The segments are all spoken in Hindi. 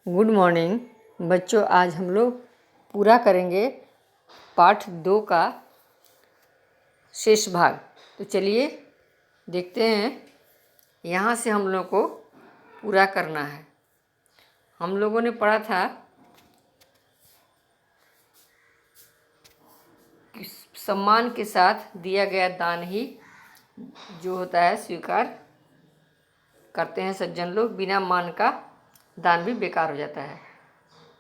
गुड मॉर्निंग बच्चों। आज हम लोग पूरा करेंगे पाठ 2 का शेष भाग। तो चलिए देखते हैं। यहाँ से हम लोग को पूरा करना है। हम लोगों ने पढ़ा था कि सम्मान के साथ दिया गया दान ही जो होता है स्वीकार करते हैं सज्जन लोग, बिना मान का दान भी बेकार हो जाता है।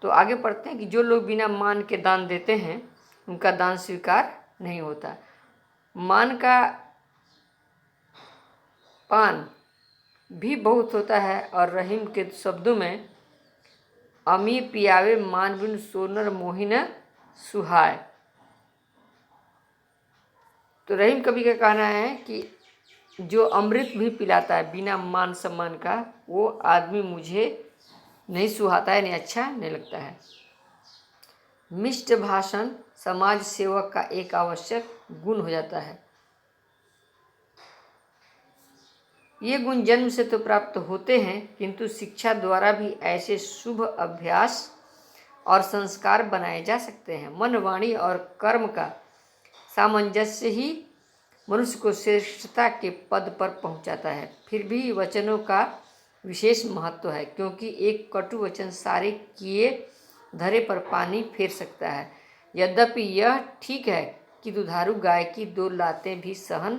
तो आगे पढ़ते हैं कि जो लोग बिना मान के दान देते हैं उनका दान स्वीकार नहीं होता। मान का पान भी बहुत होता है और रहीम के शब्दों में अमी पियावे मान बिन सोनर मोहिन सुहाय। तो रहीम कवि का कहना है कि जो अमृत भी पिलाता है बिना मान सम्मान का, वो आदमी मुझे नहीं सुहाता है, नहीं अच्छा नहीं लगता है। मिष्ट भाषण समाज सेवक का एक आवश्यक गुण हो जाता है। ये गुण जन्म से तो प्राप्त होते हैं, किंतु शिक्षा द्वारा भी ऐसे शुभ अभ्यास और संस्कार बनाए जा सकते हैं। मन, वाणी और कर्म का सामंजस्य ही मनुष्य को श्रेष्ठता के पद पर पहुंचाता है। फिर भी वचनों का विशेष महत्व है, क्योंकि एक कटु वचन सारे किए धरे पर पानी फेर सकता है। यद्यपि यह ठीक है कि दुधारू गाय की 2 लातें भी सहन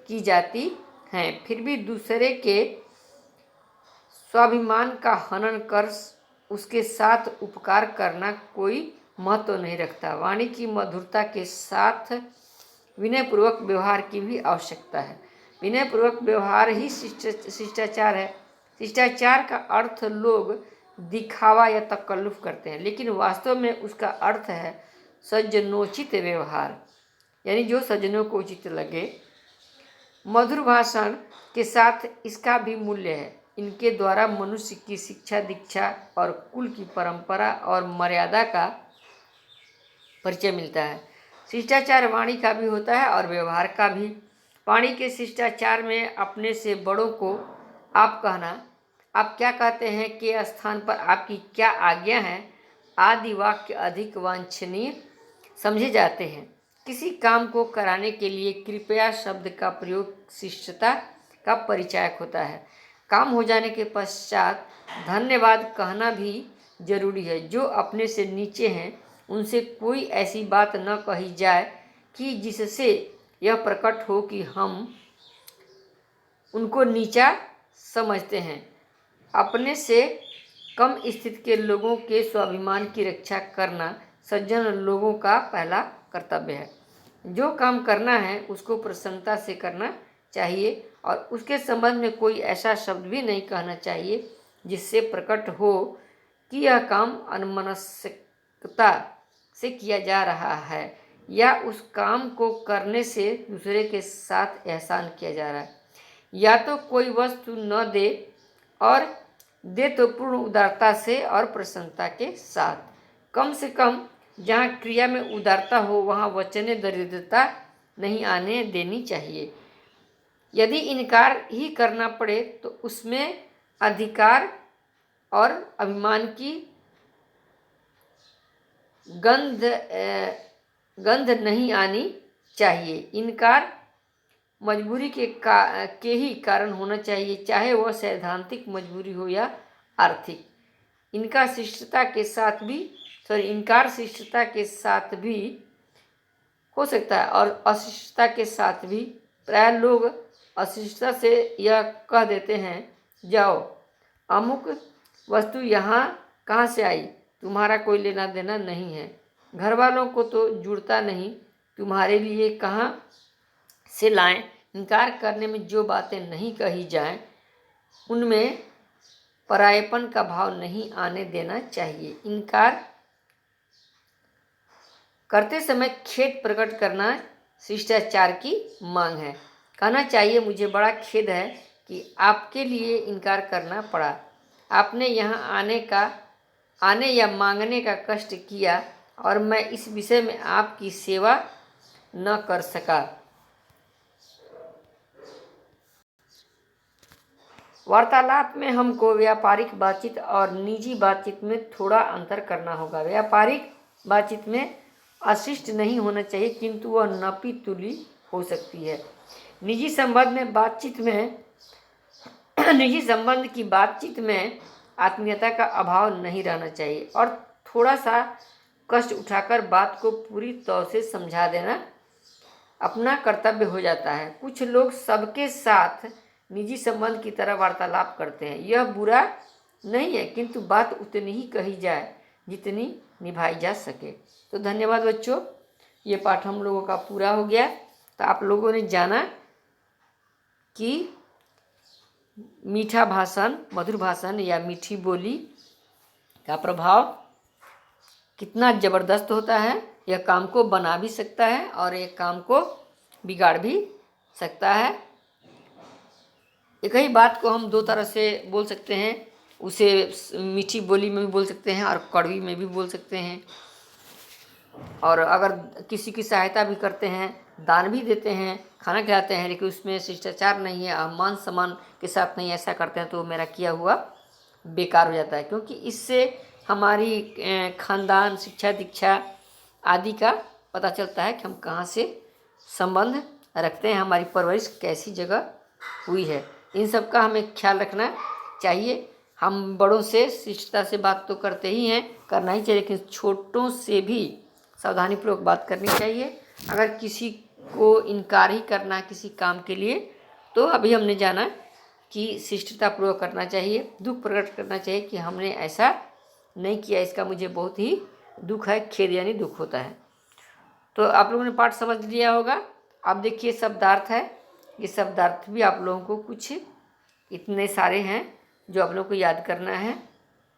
की जाती हैं, फिर भी दूसरे के स्वाभिमान का हनन कर उसके साथ उपकार करना कोई महत्व नहीं रखता। वाणी की मधुरता के साथ विनयपूर्वक व्यवहार की भी आवश्यकता है। विनयपूर्वक व्यवहार ही शिष्टाचार है। शिष्टाचार का अर्थ लोग दिखावा या तकल्लुफ करते हैं, लेकिन वास्तव में उसका अर्थ है सज्जनोचित व्यवहार, यानी जो सज्जनों को उचित लगे। मधुर भाषण के साथ इसका भी मूल्य है। इनके द्वारा मनुष्य की शिक्षा, दीक्षा और कुल की परंपरा और मर्यादा का परिचय मिलता है। शिष्टाचार वाणी का भी होता है और व्यवहार का भी। वाणी के शिष्टाचार में अपने से बड़ों को आप कहना, आप क्या कहते हैं के स्थान पर आपकी क्या आज्ञा है आदि वाक्य अधिक वांछनीय समझे जाते हैं। किसी काम को कराने के लिए कृपया शब्द का प्रयोग शिष्टता का परिचायक होता है। काम हो जाने के पश्चात धन्यवाद कहना भी जरूरी है। जो अपने से नीचे हैं उनसे कोई ऐसी बात न कही जाए कि जिससे यह प्रकट हो कि हम उनको नीचा समझते हैं। अपने से कम स्थिति के लोगों के स्वाभिमान की रक्षा करना सज्जन लोगों का पहला कर्तव्य है। जो काम करना है उसको प्रसन्नता से करना चाहिए और उसके संबंध में कोई ऐसा शब्द भी नहीं कहना चाहिए जिससे प्रकट हो कि यह काम अनमनस्कता से किया जा रहा है या उस काम को करने से दूसरे के साथ एहसान किया जा रहा है। या तो कोई वस्तु न दे और दे तो पूर्ण उदारता से और प्रसन्नता के साथ। कम से कम जहाँ क्रिया में उदारता हो वहाँ वचने दरिद्रता नहीं आने देनी चाहिए। यदि इनकार ही करना पड़े तो उसमें अधिकार और अभिमान की गंध नहीं आनी चाहिए। इनकार मजबूरी के ही कारण होना चाहिए, चाहे वह सैद्धांतिक मजबूरी हो या आर्थिक। इनकार शिष्टता के साथ भी हो सकता है और अशिष्टता के साथ भी। प्राय लोग अशिष्टता से यह कह देते हैं, जाओ अमुक वस्तु यहाँ कहाँ से आई, तुम्हारा कोई लेना देना नहीं है। घर वालों को तो जुड़ता नहीं, तुम्हारे लिए कहाँ से लाएं। इनकार करने में जो बातें नहीं कही जाएं उनमें परायेपन का भाव नहीं आने देना चाहिए। इनकार करते समय खेद प्रकट करना शिष्टाचार की मांग है। कहना चाहिए, मुझे बड़ा खेद है कि आपके लिए इनकार करना पड़ा। आपने यहाँ आने या मांगने का कष्ट किया और मैं इस विषय में आपकी सेवा न कर सका। वार्तालाप में हमको व्यापारिक बातचीत और निजी बातचीत में थोड़ा अंतर करना होगा। व्यापारिक बातचीत में अशिष्ट नहीं होना चाहिए, किंतु वह नपी तुली हो सकती है। निजी संबंध की बातचीत में आत्मीयता का अभाव नहीं रहना चाहिए और थोड़ा सा कष्ट उठाकर बात को पूरी तौर से समझा देना अपना कर्तव्य हो जाता है। कुछ लोग सबके साथ निजी संबंध की तरह वार्तालाप करते हैं। यह बुरा नहीं है, किंतु बात उतनी ही कही जाए जितनी निभाई जा सके। तो धन्यवाद बच्चों, ये पाठ हम लोगों का पूरा हो गया। तो आप लोगों ने जाना कि मीठा भाषण, मधुर भाषण या मीठी बोली का प्रभाव कितना ज़बरदस्त होता है। यह काम को बना भी सकता है और एक काम को बिगाड़ भी सकता है। एक ही बात को हम दो तरह से बोल सकते हैं, उसे मीठी बोली में भी बोल सकते हैं और कड़वी में भी बोल सकते हैं। और अगर किसी की सहायता भी करते हैं, दान भी देते हैं, खाना खिलाते हैं, लेकिन उसमें शिष्टाचार नहीं है, मान सम्मान के साथ नहीं ऐसा करते हैं, तो मेरा किया हुआ बेकार हो जाता है। क्योंकि इससे हमारी खानदान, शिक्षा दीक्षा आदि का पता चलता है कि हम कहाँ से संबंध रखते हैं, हमारी परवरिश कैसी जगह हुई है। इन सब का हमें ख्याल रखना चाहिए। हम बड़ों से शिष्टता से बात तो करते ही हैं, करना ही चाहिए, लेकिन छोटों से भी सावधानीपूर्वक बात करनी चाहिए। अगर किसी को इनकार ही करना किसी काम के लिए, तो अभी हमने जाना कि शिष्टतापूर्वक करना चाहिए, दुख प्रकट करना चाहिए कि हमने ऐसा नहीं किया, इसका मुझे बहुत ही दुख है। खेद यानी दुख होता है। तो आप लोगों ने पाठ समझ लिया होगा। अब देखिए शब्दार्थ है। ये शब्दार्थ भी आप लोगों को कुछ इतने सारे हैं जो आप लोगों को याद करना है,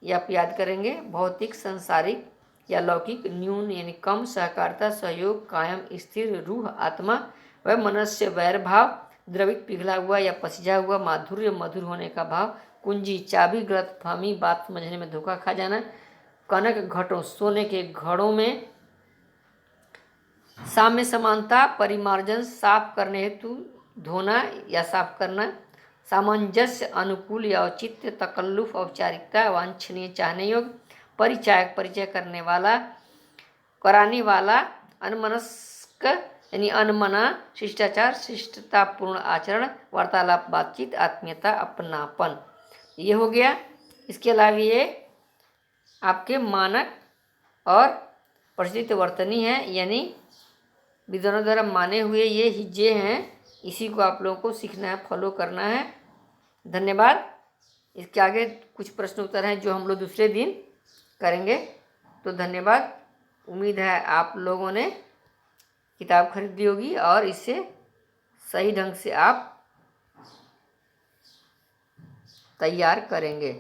या आप याद करेंगे। भौतिक, संसारिक या लौकिक, न्यून यानी कम, सहकारिता, सहयोग, कायम, स्थिर, रूह, आत्मा व मनस्य, वैर भाव, द्रवित, पिघला हुआ या पसीजा हुआ, माधुर्य, मधुर होने का भाव, कुंजी, चाबी, गलतफहमी, बात समझने में धोखा खा जाना, कनक, घटों, सोने के घड़ों में, साम्य समानता, परिमार्जन, साफ करने हेतु धोना या साफ करना, सामंजस्य, अनुकूल या औचित्य, तकल्लुफ, औपचारिकता, वांछनीय, चाहने योग्य, परिचायक, परिचय करने वाला, कराने वाला, अनमनस्क यानी अनमना, शिष्टाचार, शिष्टतापूर्ण आचरण, वार्तालाप, बातचीत, आत्मीयता, अपनापन, ये हो गया। इसके अलावा ये आपके मानक और प्रचलित वर्तनी है, यानी विद्वानों द्वारा माने हुए ये हिज्जे हैं। इसी को आप लोगों को सीखना है, फॉलो करना है। धन्यवाद। इसके आगे कुछ प्रश्न उत्तर हैं जो हम लोग दूसरे दिन करेंगे। तो धन्यवाद। उम्मीद है आप लोगों ने किताब खरीदी होगी और इसे सही ढंग से आप तैयार करेंगे।